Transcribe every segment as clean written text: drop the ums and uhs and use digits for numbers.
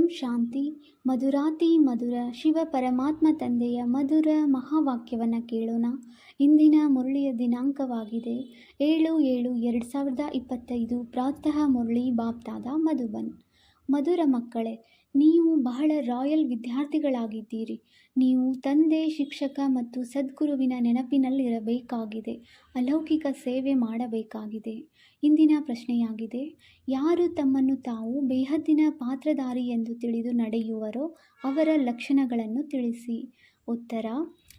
ಓಂ ಶಾಂತಿ. ಮಧುರಾತಿ ಮಧುರ ಶಿವ ಪರಮಾತ್ಮ ತಂದೆಯ ಮಧುರ ಮಹಾವಾಕ್ಯವನ್ನು ಕೇಳೋಣ. ಇಂದಿನ ಮುರಳಿಯ ದಿನಾಂಕವಾಗಿದೆ 7/7/2025. ಪ್ರಾತಃ ಮುರಳಿ ಬಾಪ್ತಾದ ಮಧುಬನ್. ಮಧುರ ಮಕ್ಕಳೇ, ನೀವು ಬಹಳ ರಾಯಲ್ ವಿದ್ಯಾರ್ಥಿಗಳಾಗಿದ್ದೀರಿ. ನೀವು ತಂದೆ, ಶಿಕ್ಷಕ ಮತ್ತು ಸದ್ಗುರುವಿನ ನೆನಪಿನಲ್ಲಿರಬೇಕಾಗಿದೆ. ಅಲೌಕಿಕ ಸೇವೆ ಮಾಡಬೇಕಾಗಿದೆ. ಇಂದಿನ ಪ್ರಶ್ನೆಯಾಗಿದೆ, ಯಾರು ತಮ್ಮನ್ನು ತಾವು ಬೇಹದ್ದಿನ ಪಾತ್ರಧಾರಿ ಎಂದು ತಿಳಿದು ನಡೆಯುವರೋ ಅವರ ಲಕ್ಷಣಗಳನ್ನು ತಿಳಿಸಿ. ಉತ್ತರ: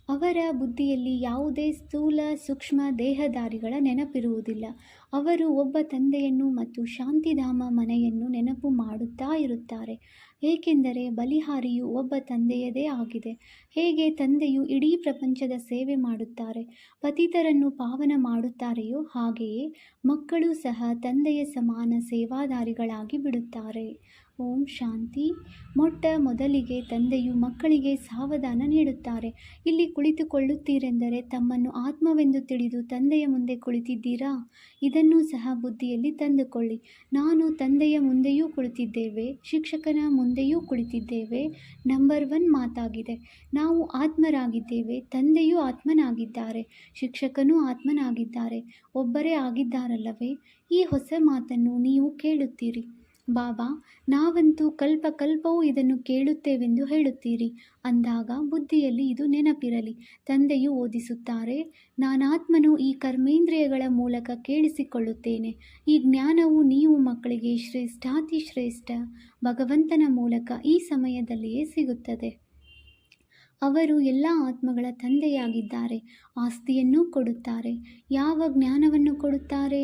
ಅವರ ಬುದ್ಧಿಯಲ್ಲಿ ಯಾವುದೇ ಸ್ಥೂಲ ಸೂಕ್ಷ್ಮ ದೇಹಧಾರಿಗಳ ನೆನಪಿರುವುದಿಲ್ಲ. ಅವರು ಒಬ್ಬ ತಂದೆಯನ್ನು ಮತ್ತು ಶಾಂತಿಧಾಮ ಮನೆಯನ್ನು ನೆನಪು ಮಾಡುತ್ತಾ ಇರುತ್ತಾರೆ, ಏಕೆಂದರೆ ಬಲಿಹಾರಿಯು ಒಬ್ಬ ತಂದೆಯದೇ ಆಗಿದೆ. ಹೇಗೆ ತಂದೆಯು ಇಡೀ ಪ್ರಪಂಚದ ಸೇವೆ ಮಾಡುತ್ತಾರೆ, ಪತಿತರನ್ನು ಪಾವನ ಮಾಡುತ್ತಾರೆಯೋ ಹಾಗೆಯೇ ಮಕ್ಕಳು ಸಹ ತಂದೆಯ ಸಮಾನ ಸೇವಾದಾರಿಗಳಾಗಿ ಬಿಡುತ್ತಾರೆ. ಓಂ ಶಾಂತಿ. ಮೊಟ್ಟ ಮೊದಲಿಗೆ ತಂದೆಯು ಮಕ್ಕಳಿಗೆ ಸಾವಧಾನ ನೀಡುತ್ತಾರೆ. ಇಲ್ಲಿ ಕುಳಿತುಕೊಳ್ಳುತ್ತೀರೆಂದರೆ ತಮ್ಮನ್ನು ಆತ್ಮವೆಂದು ತಿಳಿದು ತಂದೆಯ ಮುಂದೆ ಕುಳಿತಿದ್ದೀರಾ? ಇದನ್ನೂ ಸಹ ಬುದ್ಧಿಯಲ್ಲಿ ತಂದುಕೊಳ್ಳಿ. ನಾನು ತಂದೆಯ ಮುಂದೆಯೂ ಕುಳಿತಿದ್ದೇವೆ, ಶಿಕ್ಷಕನ ಮುಂದೆಯೂ ಕುಳಿತಿದ್ದೇವೆ. ನಂಬರ್ 1 ಮಾತಾಗಿದೆ. ನಾವು ಆತ್ಮರಾಗಿದ್ದೇವೆ, ತಂದೆಯೂ ಆತ್ಮನಾಗಿದ್ದಾರೆ, ಶಿಕ್ಷಕನೂ ಆತ್ಮನಾಗಿದ್ದಾರೆ, ಒಬ್ಬರೇ ಆಗಿದ್ದಾರಲ್ಲವೇ? ಈ ಹೊಸ ಮಾತನ್ನು ನೀವು ಕೇಳುತ್ತೀರಿ. ಬಾಬಾ, ನಾವಂತೂ ಕಲ್ಪ ಕಲ್ಪವೂ ಇದನ್ನು ಕೇಳುತ್ತೇವೆಂದು ಹೇಳುತ್ತೀರಿ ಅಂದಾಗ ಬುದ್ಧಿಯಲ್ಲಿ ಇದು ನೆನಪಿರಲಿ. ತಂದೆಯು ಓದಿಸುತ್ತಾರೆ, ನಾನಾತ್ಮನು ಈ ಕರ್ಮೇಂದ್ರಿಯಗಳ ಮೂಲಕ ಕೇಳಿಸಿಕೊಳ್ಳುತ್ತೇನೆ. ಈ ಜ್ಞಾನವು ನೀವು ಮಕ್ಕಳಿಗೆ ಶ್ರೇಷ್ಠಾತಿ ಶ್ರೇಷ್ಠ ಭಗವಂತನ ಮೂಲಕ ಈ ಸಮಯದಲ್ಲಿಯೇ ಸಿಗುತ್ತದೆ. ಅವರು ಎಲ್ಲ ಆತ್ಮಗಳ ತಂದೆಯಾಗಿದ್ದಾರೆ. ಆಸ್ತಿಯನ್ನೂ ಕೊಡುತ್ತಾರೆ. ಯಾವ ಜ್ಞಾನವನ್ನು ಕೊಡುತ್ತಾರೆ?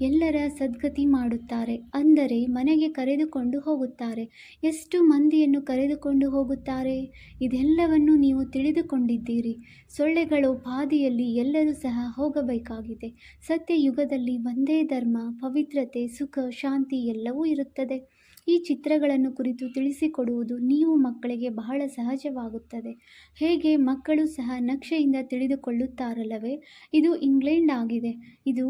ಎಲ್ಲರ ಸದ್ಗತಿ ಮಾಡುತ್ತಾರೆ, ಅಂದರೆ ಮನೆಗೆ ಕರೆದುಕೊಂಡು ಹೋಗುತ್ತಾರೆ. ಎಷ್ಟು ಮಂದಿಯನ್ನು ಕರೆದುಕೊಂಡು ಹೋಗುತ್ತಾರೆ? ಇದೆಲ್ಲವನ್ನು ನೀವು ತಿಳಿದುಕೊಂಡಿದ್ದೀರಿ. ಸೊಳ್ಳೆಗಳೋಪಾದಿಯಲ್ಲಿ ಎಲ್ಲರೂ ಸಹ ಹೋಗಬೇಕಾಗಿದೆ. ಸತ್ಯಯುಗದಲ್ಲಿ ಒಂದೇ ಧರ್ಮ, ಪವಿತ್ರತೆ, ಸುಖ, ಶಾಂತಿ ಎಲ್ಲವೂ ಇರುತ್ತದೆ. ಈ ಚಿತ್ರಗಳನ್ನು ಕುರಿತು ತಿಳಿಸಿಕೊಡುವುದು ನೀವು ಮಕ್ಕಳಿಗೆ ಬಹಳ ಸಹಜವಾಗುತ್ತದೆ. ಹೇಗೆ ಮಕ್ಕಳು ಸಹ ನಕ್ಷೆಯಿಂದ ತಿಳಿದುಕೊಳ್ಳುತ್ತಾರಲ್ಲವೇ? ಇದು ಇಂಗ್ಲೆಂಡ್ ಆಗಿದೆ ಇದು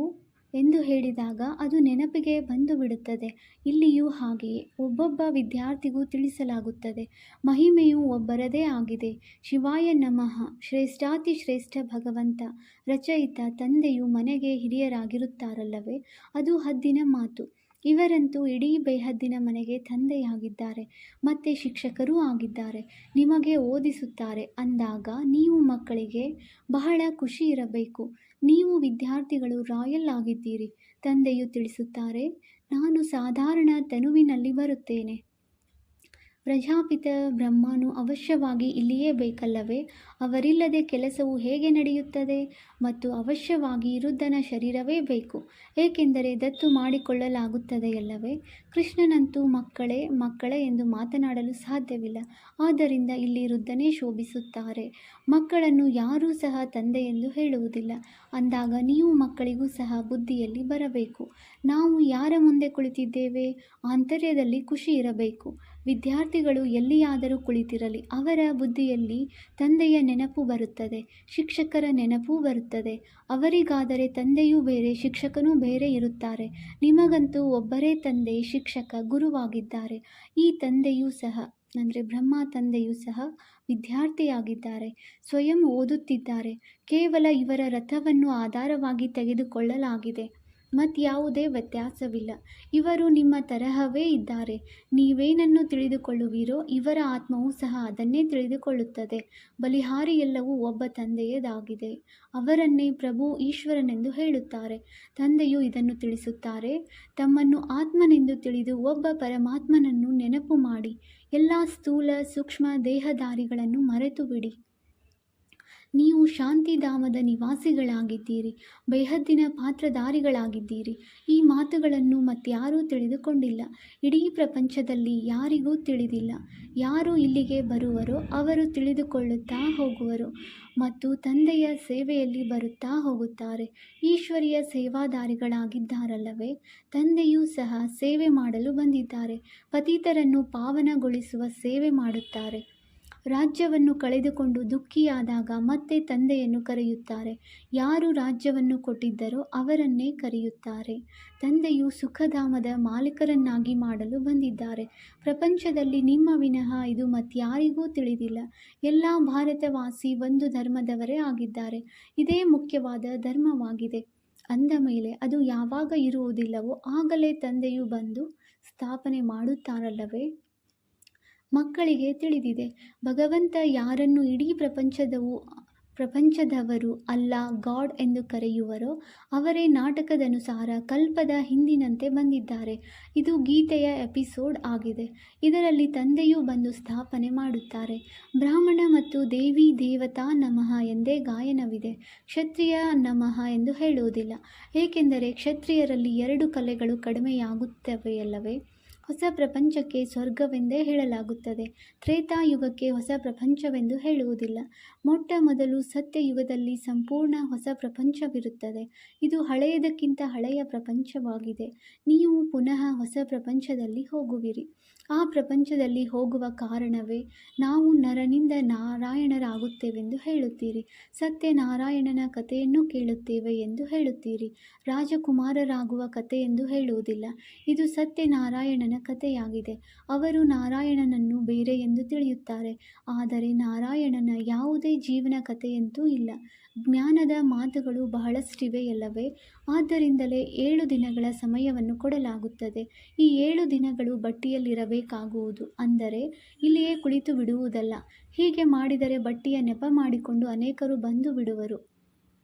ಎಂದು ಹೇಳಿದಾಗ ಅದು ನೆನಪಿಗೆ ಬಂದು ಬಿಡುತ್ತದೆ. ಇಲ್ಲಿಯೂ ಹಾಗೆಯೇ ಒಬ್ಬೊಬ್ಬ ವಿದ್ಯಾರ್ಥಿಗೂ ತಿಳಿಸಲಾಗುತ್ತದೆ. ಮಹಿಮೆಯು ಒಬ್ಬರದೇ ಆಗಿದೆ. ಶಿವಾಯ ನಮಃ. ಶ್ರೇಷ್ಠಾತಿ ಶ್ರೇಷ್ಠ ಭಗವಂತ ರಚಯಿತ ತಂದೆಯು ಮನೆಗೆ ಹಿರಿಯರಾಗಿರುತ್ತಾರಲ್ಲವೇ? ಅದು ಹದ್ದಿನ ಮಾತು. ಇವರಂತೂ ಇಡೀ ಬೇಹದ್ದಿನ ಮನೆಗೆ ತಂದೆಯಾಗಿದ್ದಾರೆ, ಮತ್ತೆ ಶಿಕ್ಷಕರೂ ಆಗಿದ್ದಾರೆ. ನಿಮಗೆ ಓದಿಸುತ್ತಾರೆ ಅಂದಾಗ ನೀವು ಮಕ್ಕಳಿಗೆ ಬಹಳ ಖುಷಿ ಇರಬೇಕು. ನೀವು ವಿದ್ಯಾರ್ಥಿಗಳು ರಾಯಲ್ ಆಗಿದ್ದೀರಿ. ತಂದೆಯು ತಿಳಿಸುತ್ತಾರೆ, ನಾನು ಸಾಧಾರಣ ತನುವಿನಲ್ಲಿ ಬರುತ್ತೇನೆ. ಪ್ರಜಾಪಿತ ಬ್ರಹ್ಮನು ಅವಶ್ಯವಾಗಿ ಇಲ್ಲಿಯೇ ಬೇಕಲ್ಲವೇ? ಅವರಿಲ್ಲದೆ ಕೆಲಸವು ಹೇಗೆ ನಡೆಯುತ್ತದೆ? ಮತ್ತು ಅವಶ್ಯವಾಗಿ ವೃದ್ಧನ ಶರೀರವೇ ಬೇಕು, ಏಕೆಂದರೆ ದತ್ತು ಮಾಡಿಕೊಳ್ಳಲಾಗುತ್ತದೆಯಲ್ಲವೇ? ಕೃಷ್ಣನಂತೂ ಮಕ್ಕಳೇ ಮಕ್ಕಳೇ ಎಂದು ಮಾತನಾಡಲು ಸಾಧ್ಯವಿಲ್ಲ. ಆದ್ದರಿಂದ ಇಲ್ಲಿ ವೃದ್ಧನೇ ಶೋಭಿಸುತ್ತಾರೆ. ಮಕ್ಕಳನ್ನು ಯಾರೂ ಸಹ ತಂದೆ ಎಂದು ಹೇಳುವುದಿಲ್ಲ. ಅಂದಾಗ ನೀವು ಮಕ್ಕಳಿಗೂ ಸಹ ಬುದ್ಧಿಯಲ್ಲಿ ಬರಬೇಕು, ನಾವು ಯಾರ ಮುಂದೆ ಕುಳಿತಿದ್ದೇವೆ? ಆಂತರ್ಯದಲ್ಲಿ ಖುಷಿ ಇರಬೇಕು. ವಿದ್ಯಾರ್ಥಿಗಳು ಎಲ್ಲಿಯಾದರೂ ಕುಳಿತಿರಲಿ, ಅವರ ಬುದ್ಧಿಯಲ್ಲಿ ತಂದೆಯ ನೆನಪು ಬರುತ್ತದೆ, ಶಿಕ್ಷಕರ ನೆನಪೂ ಬರುತ್ತದೆ. ಅವರಿಗಾದರೆ ತಂದೆಯೂ ಬೇರೆ, ಶಿಕ್ಷಕನೂ ಬೇರೆ ಇರುತ್ತಾರೆ. ನಿಮಗಂತೂ ಒಬ್ಬರೇ ತಂದೆ, ಶಿಕ್ಷಕ, ಗುರುವಾಗಿದ್ದಾರೆ. ಈ ತಂದೆಯೂ ಸಹ ಅಂದರೆ ಬ್ರಹ್ಮ ತಂದೆಯೂ ಸಹ ವಿದ್ಯಾರ್ಥಿಯಾಗಿದ್ದಾರೆ, ಸ್ವಯಂ ಓದುತ್ತಿದ್ದಾರೆ. ಕೇವಲ ಇವರ ರಥವನ್ನು ಆಧಾರವಾಗಿ ತೆಗೆದುಕೊಳ್ಳಲಾಗಿದೆ, ಮತ್ಯಾವುದೇ ವ್ಯತ್ಯಾಸವಿಲ್ಲ. ಇವರು ನಿಮ್ಮ ತರಹವೇ ಇದ್ದಾರೆ. ನೀವೇನನ್ನು ತಿಳಿದುಕೊಳ್ಳುವಿರೋ ಇವರ ಆತ್ಮವೂ ಸಹ ಅದನ್ನೇ ತಿಳಿದುಕೊಳ್ಳುತ್ತದೆ. ಬಲಿಹಾರಿ ಎಲ್ಲವೂ ಒಬ್ಬ ತಂದೆಯದಾಗಿದೆ. ಅವರನ್ನೇ ಪ್ರಭು ಈಶ್ವರನೆಂದು ಹೇಳುತ್ತಾರೆ. ತಂದೆಯು ಇದನ್ನು ತಿಳಿಸುತ್ತಾರೆ, ತಮ್ಮನ್ನು ಆತ್ಮನೆಂದು ತಿಳಿದು ಒಬ್ಬ ಪರಮಾತ್ಮನನ್ನು ನೆನಪು ಮಾಡಿ ಎಲ್ಲ ಸ್ಥೂಲ ಸೂಕ್ಷ್ಮ ದೇಹಧಾರಿಗಳನ್ನು ಮರೆತು ಬಿಡಿ. ನೀವು ಶಾಂತಿಧಾಮದ ನಿವಾಸಿಗಳಾಗಿದ್ದೀರಿ, ಬೇಹದ್ದಿನ ಪಾತ್ರಧಾರಿಗಳಾಗಿದ್ದೀರಿ. ಈ ಮಾತುಗಳನ್ನು ಮತ್ಯಾರೂ ತಿಳಿದುಕೊಂಡಿಲ್ಲ. ಇಡೀ ಪ್ರಪಂಚದಲ್ಲಿ ಯಾರಿಗೂ ತಿಳಿದಿಲ್ಲ. ಯಾರು ಇಲ್ಲಿಗೆ ಬರುವರೋ ಅವರು ತಿಳಿದುಕೊಳ್ಳುತ್ತಾ ಹೋಗುವರು ಮತ್ತು ತಂದೆಯ ಸೇವೆಯಲ್ಲಿ ಬರುತ್ತಾ ಹೋಗುತ್ತಾರೆ. ಈಶ್ವರಿಯ ಸೇವಾದಾರಿಗಳಾಗಿದ್ದಾರಲ್ಲವೇ? ತಂದೆಯೂ ಸಹ ಸೇವೆ ಮಾಡಲು ಬಂದಿದ್ದಾರೆ. ಪತಿತರನ್ನು ಪಾವನಗೊಳಿಸುವ ಸೇವೆ ಮಾಡುತ್ತಾರೆ. ರಾಜ್ಯವನ್ನು ಕಳೆದುಕೊಂಡು ದುಃಖಿಯಾದಾಗ ಮತ್ತೆ ತಂದೆಯನ್ನು ಕರೆಯುತ್ತಾರೆ. ಯಾರು ರಾಜ್ಯವನ್ನು ಕೊಟ್ಟಿದ್ದರೋ ಅವರನ್ನೇ ಕರೆಯುತ್ತಾರೆ. ತಂದೆಯು ಸುಖಧಾಮದ ಮಾಲೀಕರನ್ನಾಗಿ ಮಾಡಲು ಬಂದಿದ್ದಾರೆ. ಪ್ರಪಂಚದಲ್ಲಿ ನಿಮ್ಮ ವಿನಃ ಇದು ಮತ್ಯಾರಿಗೂ ತಿಳಿದಿಲ್ಲ. ಎಲ್ಲ ಭಾರತವಾಸಿ ಒಂದು ಧರ್ಮದವರೇ ಆಗಿದ್ದಾರೆ. ಇದೇ ಮುಖ್ಯವಾದ ಧರ್ಮವಾಗಿದೆ. ಅಂದ ಮೇಲೆ ಅದು ಯಾವಾಗ ಇರುವುದಿಲ್ಲವೋ ಆಗಲೇ ತಂದೆಯು ಬಂದು ಸ್ಥಾಪನೆ ಮಾಡುತ್ತಾರಲ್ಲವೇ? ಮಕ್ಕಳಿಗೆ ತಿಳಿದಿದೆ. ಭಗವಂತ ಯಾರನ್ನು ಇಡೀ ಪ್ರಪಂಚದವರು ಅಲ್ಲ ಗಾಡ್ ಎಂದು ಕರೆಯುವರೋ ಅವರೇ ನಾಟಕದನುಸಾರ ಕಲ್ಪದ ಹಿಂದಿನಂತೆ ಬಂದಿದ್ದಾರೆ. ಇದು ಗೀತೆಯ ಎಪಿಸೋಡ್ ಆಗಿದೆ. ಇದರಲ್ಲಿ ತಂದೆಯೂ ಬಂದು ಸ್ಥಾಪನೆ ಮಾಡುತ್ತಾರೆ. ಬ್ರಾಹ್ಮಣ ಮತ್ತು ದೇವಿ ದೇವತಾ ನಮಃ ಎಂದೇ ಗಾಯನವಿದೆ. ಕ್ಷತ್ರಿಯ ನಮಃ ಎಂದು ಹೇಳುವುದಿಲ್ಲ. ಏಕೆಂದರೆ ಕ್ಷತ್ರಿಯರಲ್ಲಿ 2 ಕಲೆಗಳು ಕಡಿಮೆಯಾಗುತ್ತವೆಯಲ್ಲವೇ? ಹೊಸ ಪ್ರಪಂಚಕ್ಕೆ ಸ್ವರ್ಗವೆಂದೇ ಹೇಳಲಾಗುತ್ತದೆ. ತ್ರೇತಾಯುಗಕ್ಕೆ ಹೊಸ ಪ್ರಪಂಚವೆಂದು ಹೇಳುವುದಿಲ್ಲ. ಮೊಟ್ಟ ಮೊದಲು ಸತ್ಯಯುಗದಲ್ಲಿ ಸಂಪೂರ್ಣ ಹೊಸ ಪ್ರಪಂಚವಿರುತ್ತದೆ. ಇದು ಹಳೆಯದಕ್ಕಿಂತ ಹಳೆಯ ಪ್ರಪಂಚವಾಗಿದೆ. ನೀವು ಪುನಃ ಹೊಸ ಪ್ರಪಂಚದಲ್ಲಿ ಹೋಗುವಿರಿ. ಆ ಪ್ರಪಂಚದಲ್ಲಿ ಹೋಗುವ ಕಾರಣವೇ ನಾವು ನರನಿಂದ ನಾರಾಯಣರಾಗುತ್ತೇವೆಂದು ಹೇಳುತ್ತೀರಿ. ಸತ್ಯನಾರಾಯಣನ ಕಥೆಯನ್ನು ಕೇಳುತ್ತೇವೆ ಎಂದು ಹೇಳುತ್ತೀರಿ. ರಾಜಕುಮಾರರಾಗುವ ಕಥೆಯೆಂದು ಹೇಳುವುದಿಲ್ಲ. ಇದು ಸತ್ಯನಾರಾಯಣನ ಕಥೆಯಾಗಿದೆ. ಅವರು ನಾರಾಯಣನನ್ನು ಬೇರೆ ಎಂದು ತಿಳಿಯುತ್ತಾರೆ. ಆದರೆ ನಾರಾಯಣನ ಯಾವುದೇ ಜೀವನ ಕಥೆಯಂತೂ ಇಲ್ಲ. ಜ್ಞಾನದ ಮಾತುಗಳು ಬಹಳಷ್ಟಿವೆಯಲ್ಲವೇ? ಆದ್ದರಿಂದಲೇ 7 ದಿನಗಳ ಸಮಯವನ್ನು ಕೊಡಲಾಗುತ್ತದೆ. ಈ 7 ದಿನಗಳು ಬಟ್ಟಿಯಲ್ಲಿರಬೇಕಾಗುವುದು. ಅಂದರೆ ಇಲ್ಲಿಯೇ ಕುಳಿತು ಬಿಡುವುದಲ್ಲ. ಹೀಗೆ ಮಾಡಿದರೆ ಬಟ್ಟಿಯ ನೆಪ ಮಾಡಿಕೊಂಡು ಅನೇಕರು ಬಂದು ಬಿಡುವರು.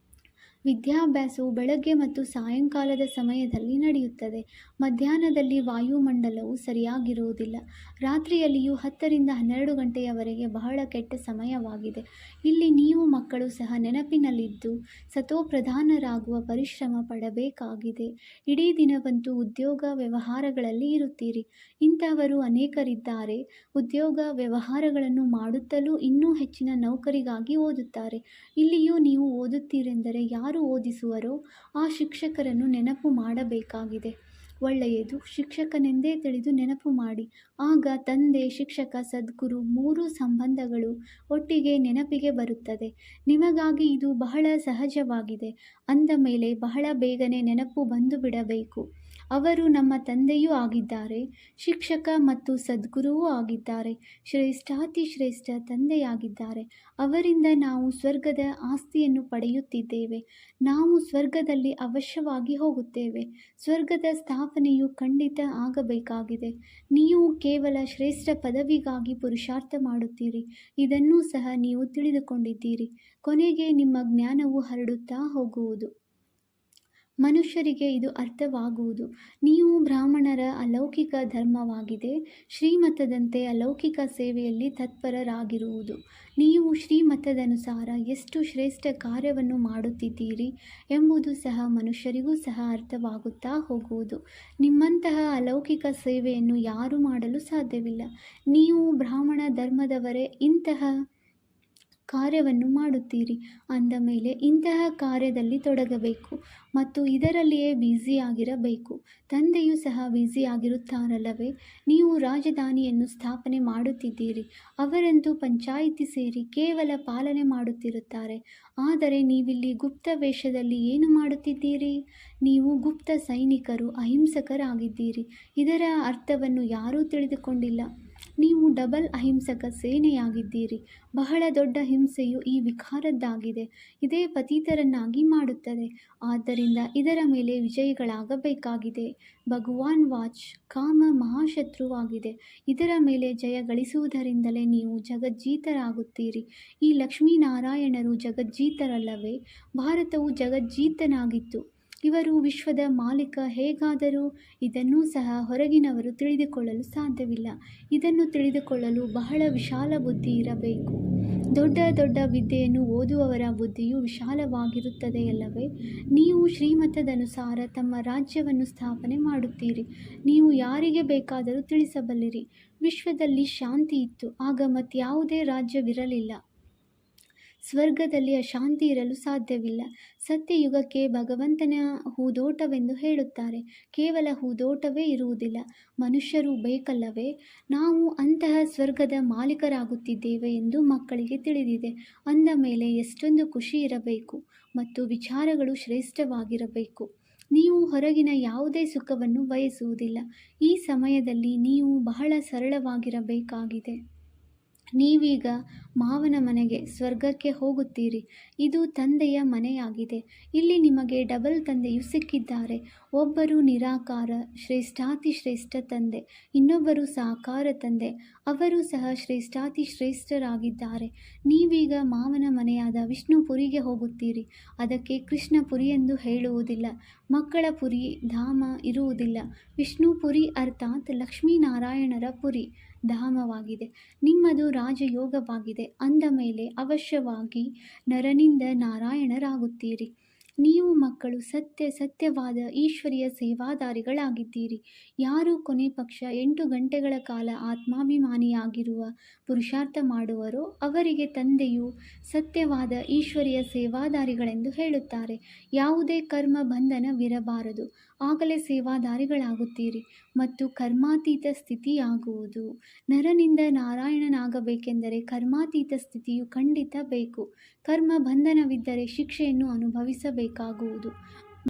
ವಿದ್ಯಾಭ್ಯಾಸವು ಬೆಳಗ್ಗೆ ಮತ್ತು ಸಾಯಂಕಾಲದ ಸಮಯದಲ್ಲಿ ನಡೆಯುತ್ತದೆ. ಮಧ್ಯಾಹ್ನದಲ್ಲಿ ವಾಯುಮಂಡಲವು ಸರಿಯಾಗಿರುವುದಿಲ್ಲ. ರಾತ್ರಿಯಲ್ಲಿಯೂ 10 ರಿಂದ 12 ಗಂಟೆಯವರೆಗೆ ಬಹಳ ಕೆಟ್ಟ ಸಮಯವಾಗಿದೆ. ಇಲ್ಲಿ ನೀವು ಮಕ್ಕಳು ಸಹ ನೆನಪಿನಲ್ಲಿದ್ದು ಸತೋಪ್ರಧಾನರಾಗುವ ಪರಿಶ್ರಮ ಪಡಬೇಕಾಗಿದೆ. ಇಡೀ ದಿನವಂತೂ ಉದ್ಯೋಗ ವ್ಯವಹಾರಗಳಲ್ಲಿ ಇರುತ್ತೀರಿ. ಇಂಥವರು ಅನೇಕರಿದ್ದಾರೆ. ಉದ್ಯೋಗ ವ್ಯವಹಾರಗಳನ್ನು ಮಾಡುತ್ತಲೂ ಇನ್ನೂ ಹೆಚ್ಚಿನ ನೌಕರಿಗಾಗಿ ಓದುತ್ತಾರೆ. ಇಲ್ಲಿಯೂ ನೀವು ಓದುತ್ತೀರೆಂದರೆ ಯಾರು ಓದಿಸುವರೋ ಆ ಶಿಕ್ಷಕರನ್ನು ನೆನಪು ಮಾಡಬೇಕಾಗಿದೆ. ಒಳ್ಳೆಯದು. ಶಿಕ್ಷಕನೆಂದೇ ತಿಳಿದು ನೆನಪು ಮಾಡಿ. ಆಗ ತಂದೆ, ಶಿಕ್ಷಕ, ಸದ್ಗುರು 3 ಸಂಬಂಧಗಳು ಒಟ್ಟಿಗೆ ನೆನಪಿಗೆ ಬರುತ್ತದೆ. ನಿಮಗಾಗಿ ಇದು ಬಹಳ ಸಹಜವಾಗಿದೆ. ಅಂದ ಮೇಲೆ ಬಹಳ ಬೇಗನೆ ನೆನಪು ಬಂದು ಬಿಡಬೇಕು. ಅವರು ನಮ್ಮ ತಂದೆಯೂ ಆಗಿದ್ದಾರೆ, ಶಿಕ್ಷಕ ಮತ್ತು ಸದ್ಗುರುವೂ ಆಗಿದ್ದಾರೆ, ಶ್ರೇಷ್ಠಾತಿಶ್ರೇಷ್ಠ ತಂದೆಯಾಗಿದ್ದಾರೆ. ಅವರಿಂದ ನಾವು ಸ್ವರ್ಗದ ಆಸ್ತಿಯನ್ನು ಪಡೆಯುತ್ತಿದ್ದೇವೆ. ನಾವು ಸ್ವರ್ಗದಲ್ಲಿ ಅವಶ್ಯವಾಗಿ ಹೋಗುತ್ತೇವೆ. ಸ್ವರ್ಗದ ಸ್ಥಾಪನೆಯು ಖಂಡಿತ ಆಗಬೇಕಾಗಿದೆ. ನೀವು ಕೇವಲ ಶ್ರೇಷ್ಠ ಪದವಿಗಾಗಿ ಪುರುಷಾರ್ಥ ಮಾಡುತ್ತೀರಿ. ಇದನ್ನೂ ಸಹ ನೀವು ತಿಳಿದುಕೊಂಡಿದ್ದೀರಿ. ಕೊನೆಗೆ ನಿಮ್ಮ ಜ್ಞಾನವು ಹರಡುತ್ತಾ ಹೋಗುವುದು. ಮನುಷ್ಯರಿಗೆ ಇದು ಅರ್ಥವಾಗುವುದು. ನೀವು ಬ್ರಾಹ್ಮಣರ ಅಲೌಕಿಕ ಧರ್ಮವಾಗಿದೆ ಶ್ರೀಮತದಂತೆ ಅಲೌಕಿಕ ಸೇವೆಯಲ್ಲಿ ತತ್ಪರರಾಗಿರುವುದು. ನೀವು ಶ್ರೀಮತದನುಸಾರ ಎಷ್ಟು ಶ್ರೇಷ್ಠ ಕಾರ್ಯವನ್ನು ಮಾಡುತ್ತಿದ್ದೀರಿ ಎಂಬುದು ಸಹ ಮನುಷ್ಯರಿಗೂ ಸಹ ಅರ್ಥವಾಗುತ್ತಾ ಹೋಗುವುದು. ನಿಮ್ಮಂತಹ ಅಲೌಕಿಕ ಸೇವೆಯನ್ನು ಯಾರೂ ಮಾಡಲು ಸಾಧ್ಯವಿಲ್ಲ. ನೀವು ಬ್ರಾಹ್ಮಣ ಧರ್ಮದವರೇ ಇಂತಹ ಕಾರ್ಯವನ್ನು ಮಾಡುತ್ತೀರಿ. ಅಂದ ಮೇಲೆ ಇಂತಹ ಕಾರ್ಯದಲ್ಲಿ ತೊಡಗಬೇಕು ಮತ್ತು ಇದರಲ್ಲಿಯೇ ಬ್ಯುಸಿಯಾಗಿರಬೇಕು. ತಂದೆಯೂ ಸಹ ಬ್ಯುಸಿಯಾಗಿರುತ್ತಾರಲ್ಲವೇ? ನೀವು ರಾಜಧಾನಿಯನ್ನು ಸ್ಥಾಪನೆ ಮಾಡುತ್ತಿದ್ದೀರಿ. ಅವರಂತೂ ಪಂಚಾಯಿತಿ ಸೇರಿ ಕೇವಲ ಪಾಲನೆ ಮಾಡುತ್ತಿರುತ್ತಾರೆ. ಆದರೆ ನೀವಿಲ್ಲಿ ಗುಪ್ತ ವೇಷದಲ್ಲಿ ಏನು ಮಾಡುತ್ತಿದ್ದೀರಿ? ನೀವು ಗುಪ್ತ ಸೈನಿಕರು, ಅಹಿಂಸಕರಾಗಿದ್ದೀರಿ. ಇದರ ಅರ್ಥವನ್ನು ಯಾರೂ ತಿಳಿದುಕೊಂಡಿಲ್ಲ. ನೀವು ಡಬಲ್ ಅಹಿಂಸಕ ಸೇನೆಯಾಗಿದ್ದೀರಿ. ಬಹಳ ದೊಡ್ಡ ಹಿಂಸೆಯು ಈ ವಿಕಾರದ್ದಾಗಿದೆ. ಇದೇ ಪತಿತರನ್ನಾಗಿ ಮಾಡುತ್ತದೆ. ಆದ್ದರಿಂದ ಇದರ ಮೇಲೆ ವಿಜಯಿಗಳಾಗಬೇಕಾಗಿದೆ. ಭಗವಾನ್ ವಾಚ್ ಕಾಮ ಮಹಾಶತ್ರುವಾಗಿದೆ. ಇದರ ಮೇಲೆ ಜಯ ಗಳಿಸುವುದರಿಂದಲೇ ನೀವು ಜಗಜ್ಜೀತರಾಗುತ್ತೀರಿ. ಈ ಲಕ್ಷ್ಮೀನಾರಾಯಣರು ಜಗಜ್ಜೀತರಲ್ಲವೇ? ಭಾರತವು ಜಗಜ್ಜೀತನಾಗಿತ್ತು. ಇವರು ವಿಶ್ವದ ಮಾಲೀಕ ಹೇಗಾದರೂ? ಇದನ್ನೂ ಸಹ ಹೊರಗಿನವರು ತಿಳಿದುಕೊಳ್ಳಲು ಸಾಧ್ಯವಿಲ್ಲ. ಇದನ್ನು ತಿಳಿದುಕೊಳ್ಳಲು ಬಹಳ ವಿಶಾಲ ಬುದ್ಧಿ ಇರಬೇಕು. ದೊಡ್ಡ ದೊಡ್ಡ ವಿದ್ಯೆಯನ್ನು ಓದುವವರ ಬುದ್ಧಿಯು ವಿಶಾಲವಾಗಿರುತ್ತದೆಯಲ್ಲವೇ? ನೀವು ಶ್ರೀಮತದನುಸಾರ ತಮ್ಮ ರಾಜ್ಯವನ್ನು ಸ್ಥಾಪನೆ ಮಾಡುತ್ತೀರಿ. ನೀವು ಯಾರಿಗೆ ಬೇಕಾದರೂ ತಿಳಿಸಬಲ್ಲಿರಿ. ವಿಶ್ವದಲ್ಲಿ ಶಾಂತಿ ಇತ್ತು. ಆಗ ಮತ್ಯಾವುದೇ ರಾಜ್ಯವಿರಲಿಲ್ಲ. ಸ್ವರ್ಗದಲ್ಲಿ ಅಶಾಂತಿ ಇರಲು ಸಾಧ್ಯವಿಲ್ಲ. ಸತ್ಯಯುಗಕ್ಕೆ ಭಗವಂತನ ಹೂದೋಟವೆಂದು ಹೇಳುತ್ತಾರೆ. ಕೇವಲ ಹೂದೋಟವೇ ಇರುವುದಿಲ್ಲ, ಮನುಷ್ಯರು ಬೇಕಲ್ಲವೇ? ನಾವು ಅಂತಹ ಸ್ವರ್ಗದ ಮಾಲೀಕರಾಗುತ್ತಿದ್ದೇವೆ ಎಂದು ಮಕ್ಕಳಿಗೆ ತಿಳಿದಿದೆ. ಅಂದ ಮೇಲೆ ಎಷ್ಟೊಂದು ಖುಷಿ ಇರಬೇಕು ಮತ್ತು ವಿಚಾರಗಳು ಶ್ರೇಷ್ಠವಾಗಿರಬೇಕು. ನೀವು ಹೊರಗಿನ ಯಾವುದೇ ಸುಖವನ್ನು ಬಯಸುವುದಿಲ್ಲ. ಈ ಸಮಯದಲ್ಲಿ ನೀವು ಬಹಳ ಸರಳವಾಗಿರಬೇಕಾಗಿದೆ. ನೀವೀಗ ಮಾವನ ಮನೆಗೆ, ಸ್ವರ್ಗಕ್ಕೆ ಹೋಗುತ್ತೀರಿ. ಇದು ತಂದೆಯ ಮನೆಯಾಗಿದೆ. ಇಲ್ಲಿ ನಿಮಗೆ ಡಬಲ್ ತಂದೆಯು ಸಿಕ್ಕಿದ್ದಾರೆ. ಒಬ್ಬರು ನಿರಾಕಾರ ಶ್ರೇಷ್ಠಾತಿಶ್ರೇಷ್ಠ ತಂದೆ, ಇನ್ನೊಬ್ಬರು ಸಾಕಾರ ತಂದೆ. ಅವರು ಸಹ ಶ್ರೇಷ್ಠಾತಿಶ್ರೇಷ್ಠರಾಗಿದ್ದಾರೆ. ನೀವೀಗ ಮಾವನ ಮನೆಯಾದ ವಿಷ್ಣುಪುರಿಗೆ ಹೋಗುತ್ತೀರಿ. ಅದಕ್ಕೆ ಕೃಷ್ಣಪುರಿ ಎಂದು ಹೇಳುವುದಿಲ್ಲ. ಮಕ್ಕಳ ಪುರಿ ಧಾಮ ಇರುವುದಿಲ್ಲ. ವಿಷ್ಣುಪುರಿ ಅರ್ಥಾತ್ ಲಕ್ಷ್ಮೀನಾರಾಯಣರ ಪುರಿ ಧಾಮವಾಗಿದೆ. ನಿಮ್ಮದು ರಾಜಯೋಗವಾಗಿದೆ. ಅಂದ ಮೇಲೆ ಅವಶ್ಯವಾಗಿ ನರನಿಂದ ನಾರಾಯಣರಾಗುತ್ತೀರಿ. ನೀವು ಮಕ್ಕಳು ಸತ್ಯವಾದ ಈಶ್ವರಿಯ ಸೇವಾದಾರಿಗಳಾಗಿದ್ದೀರಿ. ಯಾರು ಕೊನೆ ಪಕ್ಷ 8 ಗಂಟೆಗಳ ಕಾಲ ಆತ್ಮಾಭಿಮಾನಿಯಾಗಿರುವ ಪುರುಷಾರ್ಥ ಮಾಡುವರೋ ಅವರಿಗೆ ತಂದೆಯು ಸತ್ಯವಾದ ಈಶ್ವರಿಯ ಸೇವಾದಾರಿಗಳೆಂದು ಹೇಳುತ್ತಾರೆ. ಯಾವುದೇ ಕರ್ಮ ಬಂಧನವಿರಬಾರದು, ಆಗಲೇ ಸೇವಾದಾರಿಗಳಾಗುತ್ತೀರಿ ಮತ್ತು ಕರ್ಮಾತೀತ ಸ್ಥಿತಿಯಾಗುವುದು. ನರನಿಂದ ನಾರಾಯಣನಾಗಬೇಕೆಂದರೆ ಕರ್ಮಾತೀತ ಸ್ಥಿತಿಯು ಖಂಡಿತ ಬೇಕು. ಕರ್ಮ ಬಂಧನವಿದ್ದರೆ ಶಿಕ್ಷೆಯನ್ನು ಅನುಭವಿಸಬೇಕಾಗುವುದು.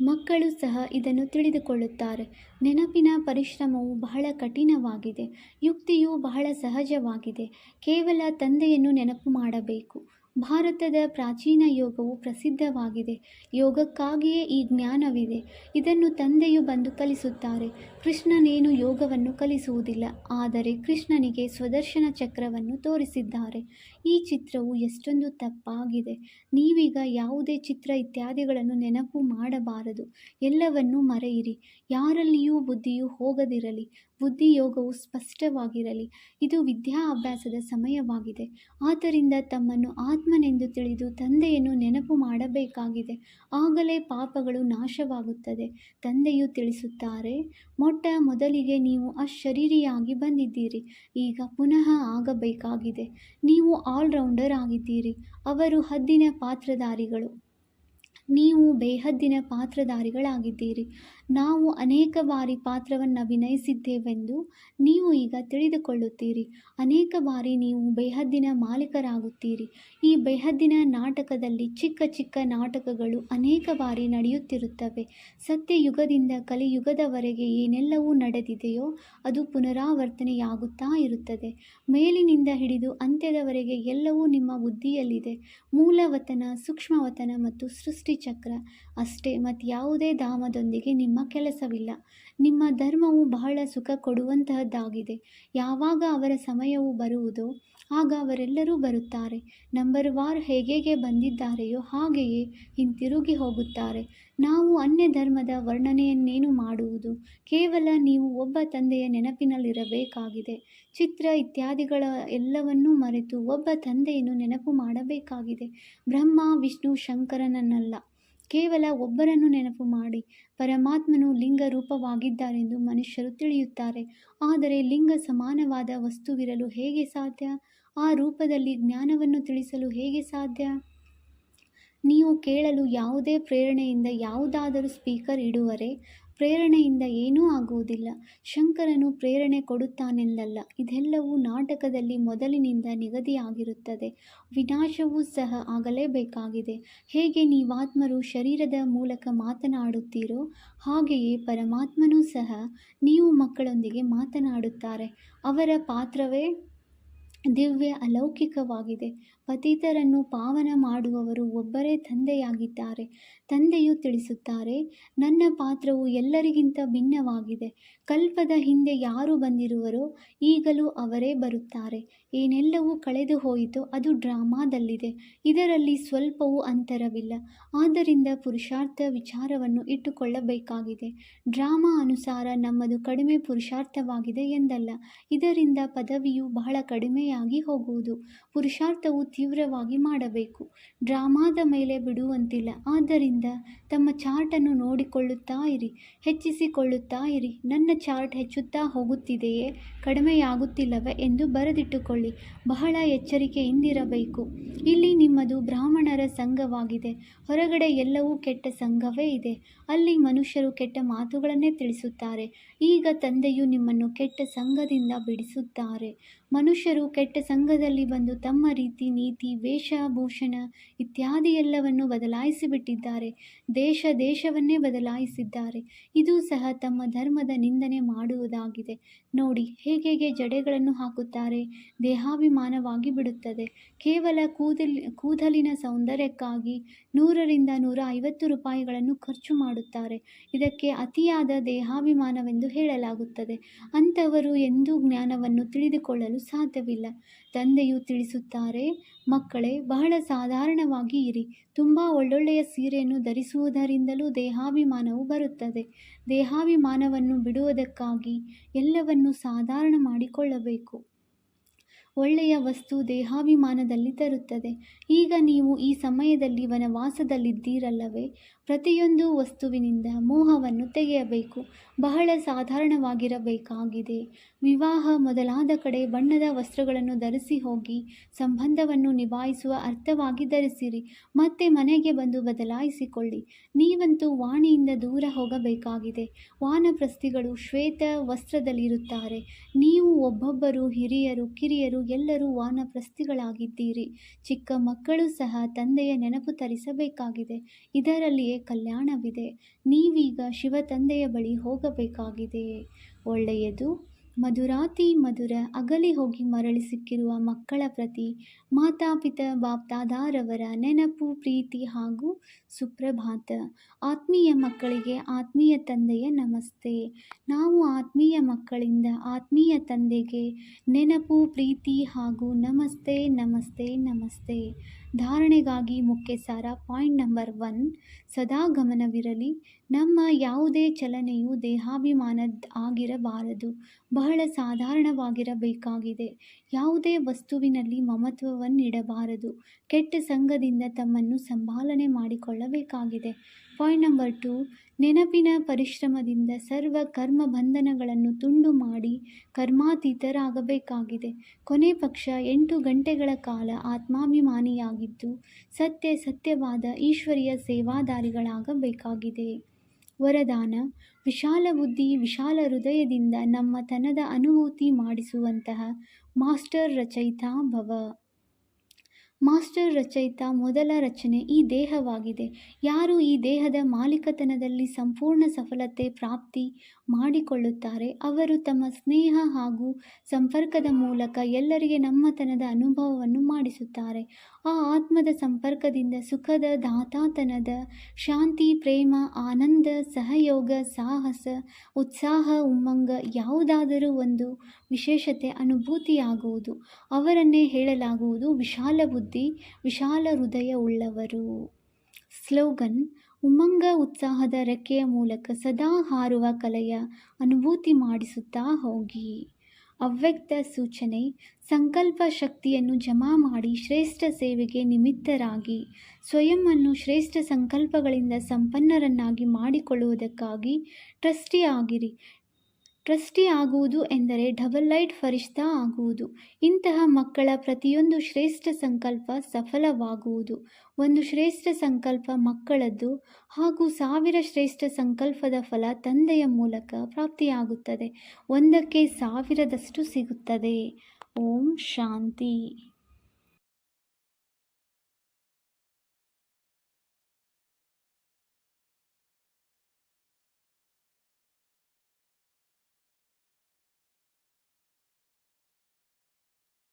ಮಕ್ಕಳು ಸಹ ಇದನ್ನು ತಿಳಿದುಕೊಳ್ಳುತ್ತಾರೆ. ನೆನಪಿನ ಪರಿಶ್ರಮವು ಬಹಳ ಕಠಿಣವಾಗಿದೆ. ಯುಕ್ತಿಯು ಬಹಳ ಸಹಜವಾಗಿದೆ. ಕೇವಲ ತಂದೆಯನ್ನು ನೆನಪು ಮಾಡಬೇಕು. ಭಾರತದ ಪ್ರಾಚೀನ ಯೋಗವು ಪ್ರಸಿದ್ಧವಾಗಿದೆ. ಯೋಗಕ್ಕಾಗಿಯೇ ಈ ಜ್ಞಾನವಿದೆ. ಇದನ್ನು ತಂದೆಯು ಬಂದು ಕಲಿಸುತ್ತಾರೆ. ಕೃಷ್ಣನೇನು ಯೋಗವನ್ನು ಕಲಿಸುವುದಿಲ್ಲ, ಆದರೆ ಕೃಷ್ಣನಿಗೆ ಸ್ವದರ್ಶನ ಚಕ್ರವನ್ನು ತೋರಿಸಿದ್ದಾರೆ. ಈ ಚಿತ್ರವು ಎಷ್ಟೊಂದು ತಪ್ಪಾಗಿದೆ. ನೀವೀಗ ಯಾವುದೇ ಚಿತ್ರ ಇತ್ಯಾದಿಗಳನ್ನು ನೆನಪು ಮಾಡಬಾರದು. ಎಲ್ಲವನ್ನೂ ಮರೆಯಿರಿ. ಯಾರಲ್ಲಿಯೂ ಬುದ್ಧಿಯು ಹೋಗದಿರಲಿ. ಬುದ್ಧಿಯೋಗವು ಸ್ಪಷ್ಟವಾಗಿರಲಿ. ಇದು ವಿದ್ಯಾ ಅಭ್ಯಾಸದ ಸಮಯವಾಗಿದೆ. ಆದ್ದರಿಂದ ತಮ್ಮನ್ನು ಆತ್ಮನೆಂದು ತಿಳಿದು ತಂದೆಯನ್ನು ನೆನಪು ಮಾಡಬೇಕಾಗಿದೆ. ಆಗಲೇ ಪಾಪಗಳು ನಾಶವಾಗುತ್ತದೆ. ತಂದೆಯು ತಿಳಿಸುತ್ತಾರೆ, ಮೊಟ್ಟ ಮೊದಲಿಗೆ ನೀವು ಅಶರೀರಿಯಾಗಿ ಬಂದಿದ್ದೀರಿ. ಈಗ ಪುನಃ ಆಗಬೇಕಾಗಿದೆ. ನೀವು ಆಲ್ರೌಂಡರ್ ಆಗಿದ್ದೀರಿ. ಅವರು ಹದ್ದಿನ ಪಾತ್ರಧಾರಿಗಳು, ನೀವು ಬೇಹದ್ದಿನ ಪಾತ್ರಧಾರಿಗಳಾಗಿದ್ದೀರಿ. ನಾವು ಅನೇಕ ಬಾರಿ ಪಾತ್ರವನ್ನು ಅಭಿನಯಿಸಿದ್ದೇವೆಂದು ನೀವು ಈಗ ತಿಳಿದುಕೊಳ್ಳುತ್ತೀರಿ. ಅನೇಕ ಬಾರಿ ನೀವು ಬೇಹದ್ದಿನ ಮಾಲೀಕರಾಗುತ್ತೀರಿ. ಈ ಬೇಹದ್ದಿನ ನಾಟಕದಲ್ಲಿ ಚಿಕ್ಕ ಚಿಕ್ಕ ನಾಟಕಗಳು ಅನೇಕ ಬಾರಿ ನಡೆಯುತ್ತಿರುತ್ತವೆ. ಸತ್ಯಯುಗದಿಂದ ಕಲಿಯುಗದವರೆಗೆ ಏನೆಲ್ಲವೂ ನಡೆದಿದೆಯೋ ಅದು ಪುನರಾವರ್ತನೆಯಾಗುತ್ತಾ ಇರುತ್ತದೆ. ಮೇಲಿನಿಂದ ಹಿಡಿದು ಅಂತ್ಯದವರೆಗೆ ಎಲ್ಲವೂ ನಿಮ್ಮ ಬುದ್ಧಿಯಲ್ಲಿದೆ. ಮೂಲವತನ, ಸೂಕ್ಷ್ಮವತನ ಮತ್ತು ಸೃಷ್ಟಿಚಕ್ರ ಅಷ್ಟೇ, ಮತ್ಯಾವುದೇ ಧಾಮದೊಂದಿಗೆ ನಿಮ್ಮ ಕೆಲಸವಿಲ್ಲ. ನಿಮ್ಮ ಧರ್ಮವು ಬಹಳ ಸುಖ ಕೊಡುವಂತಹದ್ದಾಗಿದೆ. ಯಾವಾಗ ಅವರ ಸಮಯವು ಬರುವುದೋ ಆಗ ಅವರೆಲ್ಲರೂ ಬರುತ್ತಾರೆ. ನಂಬರ್ ವಾರ್ ಹೇಗೆ ಬಂದಿದ್ದಾರೆಯೋ ಹಾಗೆಯೇ ಹಿಂತಿರುಗಿ ಹೋಗುತ್ತಾರೆ. ನಾವು ಅನ್ಯ ಧರ್ಮದ ವರ್ಣನೆಯನ್ನೇನು ಮಾಡುವುದು? ಕೇವಲ ನೀವು ಒಬ್ಬ ತಂದೆಯ ನೆನಪಿನಲ್ಲಿರಬೇಕಾಗಿದೆ. ಚಿತ್ರ ಇತ್ಯಾದಿಗಳ ಎಲ್ಲವನ್ನೂ ಮರೆತು ಒಬ್ಬ ತಂದೆಯನ್ನು ನೆನಪು ಮಾಡಬೇಕಾಗಿದೆ. ಬ್ರಹ್ಮ, ವಿಷ್ಣು, ಶಂಕರನನ್ನಲ್ಲ, ಕೇವಲ ಒಬ್ಬರನ್ನು ನೆನಪು ಮಾಡಿ. ಪರಮಾತ್ಮನು ಲಿಂಗ ರೂಪವಾಗಿದ್ದಾರೆಂದು ಮನುಷ್ಯರು ತಿಳಿಯುತ್ತಾರೆ. ಆದರೆ ಲಿಂಗ ಸಮಾನವಾದ ವಸ್ತುವಿರಲು ಹೇಗೆ ಸಾಧ್ಯ? ಆ ರೂಪದಲ್ಲಿ ಜ್ಞಾನವನ್ನು ತಿಳಿಸಲು ಹೇಗೆ ಸಾಧ್ಯ? ನೀವು ಕೇಳಲು ಯಾವುದೇ ಪ್ರೇರಣೆಯಿಂದ ಯಾವುದಾದರೂ ಸ್ಪೀಕರ್ ಇಡುವರೆ? ಪ್ರೇರಣೆಯಿಂದ ಏನೂ ಆಗುವುದಿಲ್ಲ. ಶಂಕರನು ಪ್ರೇರಣೆ ಕೊಡುತ್ತಾನೆಂದಲ್ಲ. ಇದೆಲ್ಲವೂ ನಾಟಕದಲ್ಲಿ ಮೊದಲಿನಿಂದ ನಿಗದಿಯಾಗಿರುತ್ತದೆ. ವಿನಾಶವೂ ಸಹ ಆಗಲೇಬೇಕಾಗಿದೆ. ಹೇಗೆ ನೀವಾತ್ಮರು ಶರೀರದ ಮೂಲಕ ಮಾತನಾಡುತ್ತೀರೋ ಹಾಗೆಯೇ ಪರಮಾತ್ಮನೂ ಸಹ ನೀವು ಮಕ್ಕಳೊಂದಿಗೆ ಮಾತನಾಡುತ್ತಾರೆ. ಅವರ ಪಾತ್ರವೇ ದಿವ್ಯ ಅಲೌಕಿಕವಾಗಿದೆ. ಪತಿತರನ್ನು ಪಾವನ ಮಾಡುವವರು ಒಬ್ಬರೇ ತಂದೆಯಾಗಿದ್ದಾರೆ. ತಂದೆಯು ತಿಳಿಸುತ್ತಾರೆ, ನನ್ನ ಪಾತ್ರವು ಎಲ್ಲರಿಗಿಂತ ಭಿನ್ನವಾಗಿದೆ. ಕಲ್ಪದ ಹಿಂದೆ ಯಾರು ಬಂದಿರುವರೋ ಈಗಲೂ ಅವರೇ ಬರುತ್ತಾರೆ. ಏನೆಲ್ಲವೂ ಕಳೆದು ಹೋಯಿತೋ ಅದು ಡ್ರಾಮಾದಲ್ಲಿದೆ. ಇದರಲ್ಲಿ ಸ್ವಲ್ಪವೂ ಅಂತರವಿಲ್ಲ. ಆದ್ದರಿಂದ ಪುರುಷಾರ್ಥ ವಿಚಾರವನ್ನು ಇಟ್ಟುಕೊಳ್ಳಬೇಕಾಗಿದೆ. ಡ್ರಾಮಾ ಅನುಸಾರ ನಮ್ಮದು ಕಡಿಮೆ ಪುರುಷಾರ್ಥವಾಗಿದೆ ಎಂದಲ್ಲ. ಇದರಿಂದ ಪದವಿಯು ಬಹಳ ಕಡಿಮೆ ಕಡಿಮೆಯಾಗಿ ಹೋಗುವುದು. ಪುರುಷಾರ್ಥವು ತೀವ್ರವಾಗಿ ಮಾಡಬೇಕು, ಡ್ರಾಮಾದ ಮೇಲೆ ಬಿಡುವಂತಿಲ್ಲ. ಆದ್ದರಿಂದ ತಮ್ಮ ಚಾರ್ಟನ್ನು ನೋಡಿಕೊಳ್ಳುತ್ತಾ ಇರಿ, ಹೆಚ್ಚಿಸಿಕೊಳ್ಳುತ್ತಾ ಇರಿ. ನನ್ನ ಚಾರ್ಟ್ ಹೆಚ್ಚುತ್ತಾ ಹೋಗುತ್ತಿದೆಯೇ, ಕಡಿಮೆಯಾಗುತ್ತಿಲ್ಲವೇ ಎಂದು ಬರೆದಿಟ್ಟುಕೊಳ್ಳಿ. ಬಹಳ ಎಚ್ಚರಿಕೆಯಿಂದಿರಬೇಕು. ಇಲ್ಲಿ ನಿಮ್ಮದು ಬ್ರಾಹ್ಮಣರ ಸಂಘವಾಗಿದೆ. ಹೊರಗಡೆ ಎಲ್ಲವೂ ಕೆಟ್ಟ ಸಂಘವೇ ಇದೆ. ಅಲ್ಲಿ ಮನುಷ್ಯರು ಕೆಟ್ಟ ಮಾತುಗಳನ್ನೇ ತಿಳಿಸುತ್ತಾರೆ. ಈಗ ತಂದೆಯು ನಿಮ್ಮನ್ನು ಕೆಟ್ಟ ಸಂಘದಿಂದ ಬಿಡಿಸುತ್ತಾರೆ. ಮನುಷ್ಯರು ಕೆಟ್ಟ ಸಂಘದಲ್ಲಿ ಬಂದು ತಮ್ಮ ರೀತಿ, ನೀತಿ, ವೇಷಭೂಷಣ ಇತ್ಯಾದಿ ಎಲ್ಲವನ್ನು ಬದಲಾಯಿಸಿಬಿಟ್ಟಿದ್ದಾರೆ. ದೇಶವನ್ನೇ ಬದಲಾಯಿಸಿದ್ದಾರೆ. ಇದು ಸಹ ತಮ್ಮ ಧರ್ಮದ ನಿಂದನೆ ಮಾಡುವುದಾಗಿದೆ. ನೋಡಿ ಹೇಗೆ ಜಡೆಗಳನ್ನು ಹಾಕುತ್ತಾರೆ. ದೇಹಾಭಿಮಾನವಾಗಿ ಬಿಡುತ್ತದೆ. ಕೇವಲ ಕೂದಲಿನ ಸೌಂದರ್ಯಕ್ಕಾಗಿ 100ರಿಂದ 150 ರೂಪಾಯಿಗಳನ್ನು ಖರ್ಚು ಮಾಡುತ್ತಾರೆ. ಇದಕ್ಕೆ ಅತಿಯಾದ ದೇಹಾಭಿಮಾನವೆಂದು ಹೇಳಲಾಗುತ್ತದೆ. ಅಂಥವರು ಎಂದೂ ಜ್ಞಾನವನ್ನು ತಿಳಿದುಕೊಳ್ಳಲು ಸಾಧ್ಯವಿಲ್ಲ. ತಂದೆಯು ತಿಳಿಸುತ್ತಾರೆ, ಮಕ್ಕಳೇ, ಬಹಳ ಸಾಧಾರಣವಾಗಿ ಇರಿ. ತುಂಬ ಒಳ್ಳೊಳ್ಳೆಯ ಸೀರೆಯನ್ನು ಧರಿಸುವುದರಿಂದಲೂ ದೇಹಾಭಿಮಾನವು ಬರುತ್ತದೆ. ದೇಹಾಭಿಮಾನವನ್ನು ಬಿಡುವುದಕ್ಕಾಗಿ ಎಲ್ಲವನ್ನೂ ಸಾಧಾರಣ ಮಾಡಿಕೊಳ್ಳಬೇಕು. ಒಳ್ಳೆಯ ವಸ್ತು ದೇಹಾಭಿಮಾನದಲ್ಲಿ ತರುತ್ತದೆ. ಈಗ ನೀವು ಈ ಸಮಯದಲ್ಲಿ ವನವಾಸದಲ್ಲಿದ್ದೀರಲ್ಲವೇ? ಪ್ರತಿಯೊಂದು ವಸ್ತುವಿನಿಂದ ಮೋಹವನ್ನು ತೆಗೆಯಬೇಕು. ಬಹಳ ಸಾಧಾರಣವಾಗಿರಬೇಕಾಗಿದೆ. ವಿವಾಹ ಮೊದಲಾದ ಕಡೆ ಬಣ್ಣದ ವಸ್ತ್ರಗಳನ್ನು ಧರಿಸಿ ಹೋಗಿ ಸಂಬಂಧವನ್ನು ನಿಭಾಯಿಸುವ ಅರ್ಥವಾಗಿ ಧರಿಸಿರಿ. ಮತ್ತೆ ಮನೆಗೆ ಬಂದು ಬದಲಾಯಿಸಿಕೊಳ್ಳಿ. ನೀವಂತೂ ವಾಣಿಯಿಂದ ದೂರ ಹೋಗಬೇಕಾಗಿದೆ. ವಾನಪ್ರಸ್ಥಿಗಳು ಶ್ವೇತ ವಸ್ತ್ರದಲ್ಲಿರುತ್ತಾರೆ. ನೀವು ಒಬ್ಬೊಬ್ಬರು ಹಿರಿಯರು, ಕಿರಿಯರು ಎಲ್ಲರೂ ವಾನಪ್ರಸ್ಥಿಗಳಾಗಿದ್ದೀರಿ. ಚಿಕ್ಕ ಮಕ್ಕಳು ಸಹ ತಂದೆಯ ನೆನಪು ತರಿಸಬೇಕಾಗಿದೆ. ಇದರಲ್ಲಿಯೇ ಕಲ್ಯಾಣವಿದೆ. ನೀವೀಗ ಶಿವ ತಂದೆಯ ಬಳಿ ಹೋಗಬೇಕಾಗಿದೆ. ಒಳ್ಳೆಯದು. ಮಧುರಾತಿ ಮಧುರ ಅಗಲಿ ಹೋಗಿ ಮರಳಿ ಸಿಕ್ಕಿರುವ ಮಕ್ಕಳ ಪ್ರತಿ ಮಾತಾಪಿತ ಬಾಪ್ದಾದಾರವರ ನೆನಪು, ಪ್ರೀತಿ ಹಾಗೂ ಸುಪ್ರಭಾತ. ಆತ್ಮೀಯ ಮಕ್ಕಳಿಗೆ ಆತ್ಮೀಯ ತಂದೆಯ ನಮಸ್ತೆ. ನಾವು ಆತ್ಮೀಯ ಮಕ್ಕಳಿಂದ ಆತ್ಮೀಯ ತಂದೆಗೆ ನೆನಪು, ಪ್ರೀತಿ ಹಾಗೂ ನಮಸ್ತೆ ನಮಸ್ತೆ ನಮಸ್ತೆ. ಧಾರಣೆಗಾಗಿ ಮುಖ್ಯ ಸಾರ. ಪಾಯಿಂಟ್ ನಂಬರ್ 1, ಸದಾ ಗಮನವಿರಲಿ. ನಮ್ಮ ಯಾವುದೇ ಚಲನೆಯು ದೇಹಾಭಿಮಾನದ ಆಗಿರಬಾರದು. ಬಹಳ ಸಾಧಾರಣವಾಗಿರಬೇಕಾಗಿದೆ. ಯಾವುದೇ ವಸ್ತುವಿನಲ್ಲಿ ಮಮತ್ವವನ್ನಿಡಬಾರದು. ಕೆಟ್ಟ ಸಂಘದಿಂದ ತಮ್ಮನ್ನು ಸಂಭಾಲನೆ ಮಾಡಿಕೊಳ್ಳಬೇಕಾಗಿದೆ. ಪಾಯಿಂಟ್ ನಂಬರ್ 2, ನೆನಪಿನ ಪರಿಶ್ರಮದಿಂದ ಸರ್ವ ಕರ್ಮ ಬಂಧನಗಳನ್ನು ತುಂಡು ಮಾಡಿ ಕರ್ಮಾತೀತರಾಗಬೇಕಾಗಿದೆ. ಕೊನೆ ಪಕ್ಷ 8 ಗಂಟೆಗಳ ಕಾಲ ಆತ್ಮಾಭಿಮಾನಿಯಾಗಿದ್ದು ಸತ್ಯವಾದ ಈಶ್ವರಿಯ ಸೇವಾದಾರಿಗಳಾಗಬೇಕಾಗಿದೆ. ವರದಾನ: ವಿಶಾಲ ಬುದ್ಧಿ, ವಿಶಾಲ ಹೃದಯದಿಂದ ನಮ್ಮತನದ ಅನುಭೂತಿ ಮಾಡಿಸುವಂತಹ ಮಾಸ್ಟರ್ ರಚಯಿತಾ ಭವ. ಮಾಸ್ಟರ್ ರಚಯಿತ ಮೊದಲ ರಚನೆ ಈ ದೇಹವಾಗಿದೆ. ಯಾರು ಈ ದೇಹದ ಮಾಲೀಕತನದಲ್ಲಿ ಸಂಪೂರ್ಣ ಸಫಲತೆ ಪ್ರಾಪ್ತಿ ಮಾಡಿಕೊಳ್ಳುತ್ತಾರೆ, ಅವರು ತಮ್ಮ ಸ್ನೇಹ ಹಾಗೂ ಸಂಪರ್ಕದ ಮೂಲಕ ಎಲ್ಲರಿಗೆ ನಮ್ಮತನದ ಅನುಭವವನ್ನು ಮಾಡಿಸುತ್ತಾರೆ. ಆ ಆತ್ಮದ ಸಂಪರ್ಕದಿಂದ ಸುಖದ ದಾತಾತನದ ಶಾಂತಿ, ಪ್ರೇಮ, ಆನಂದ, ಸಹಯೋಗ, ಸಾಹಸ, ಉತ್ಸಾಹ, ಉಮ್ಮಂಗ ಯಾವುದಾದರೂ ಒಂದು ವಿಶೇಷತೆ ಅನುಭೂತಿಯಾಗುವುದು. ಅವರನ್ನೇ ಹೇಳಲಾಗುವುದು ವಿಶಾಲ ಬುದ್ಧಿ, ವಿಶಾಲ ಹೃದಯ ಉಳ್ಳವರು. ಸ್ಲೋಗನ್: ಉಮ್ಮಂಗ ಉತ್ಸಾಹದ ರೆಕ್ಕೆಯ ಮೂಲಕ ಸದಾ ಹಾರುವ ಕಲೆಯ ಅನುಭೂತಿ ಮಾಡಿಸುತ್ತಾ ಹೋಗಿ. ಅವ್ಯಕ್ತ ಸೂಚನೆ: ಸಂಕಲ್ಪ ಶಕ್ತಿಯನ್ನು ಜಮಾ ಮಾಡಿ ಶ್ರೇಷ್ಠ ಸೇವೆಗೆ ನಿಮಿತ್ತರಾಗಿ ಸ್ವಯಂವನ್ನು ಶ್ರೇಷ್ಠ ಸಂಕಲ್ಪಗಳಿಂದ ಸಂಪನ್ನರನ್ನಾಗಿ ಮಾಡಿಕೊಳ್ಳುವುದಕ್ಕಾಗಿ ಟ್ರಸ್ಟಿ ಆಗಿರಿ. ಟ್ರಸ್ಟಿ ಆಗುವುದು ಎಂದರೆ ಡಬಲ್ ಲೈಟ್ ಫರಿಷ್ಠಾ ಆಗುವುದು. ಇಂತಹ ಮಕ್ಕಳ ಪ್ರತಿಯೊಂದು ಶ್ರೇಷ್ಠ ಸಂಕಲ್ಪ ಸಫಲವಾಗುವುದು. ಒಂದು ಶ್ರೇಷ್ಠ ಸಂಕಲ್ಪ ಮಕ್ಕಳದ್ದು ಹಾಗೂ 1000 ಶ್ರೇಷ್ಠ ಸಂಕಲ್ಪದ ಫಲ ತಂದೆಯ ಮೂಲಕ ಪ್ರಾಪ್ತಿಯಾಗುತ್ತದೆ. 1ಕ್ಕೆ 1000ದಷ್ಟು ಸಿಗುತ್ತದೆ. ಓಂ ಶಾಂತಿ.